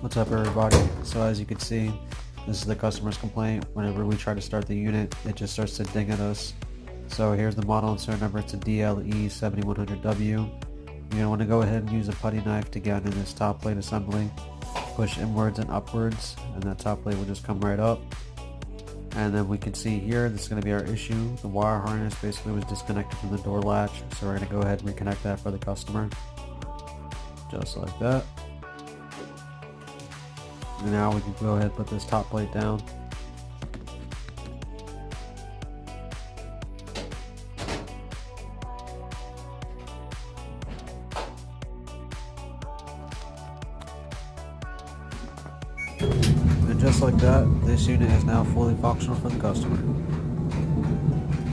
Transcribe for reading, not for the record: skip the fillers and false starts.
What's up, everybody? So as you can see, this is the customer's complaint. Whenever we try to start the unit, it just starts to ding at us. So here's the model and serial number. It's a DLE7100W. You're going to want to go ahead and use a putty knife to get into this top plate assembly. Push inwards and upwards, and that top plate will just come right up. And then we can see here, this is going to be our issue. The wire harness basically was disconnected from the door latch, so we're going to go ahead and reconnect that for the customer. Just like that. And now we can go ahead and put this top plate down. And just like that, this unit is now fully functional for the customer.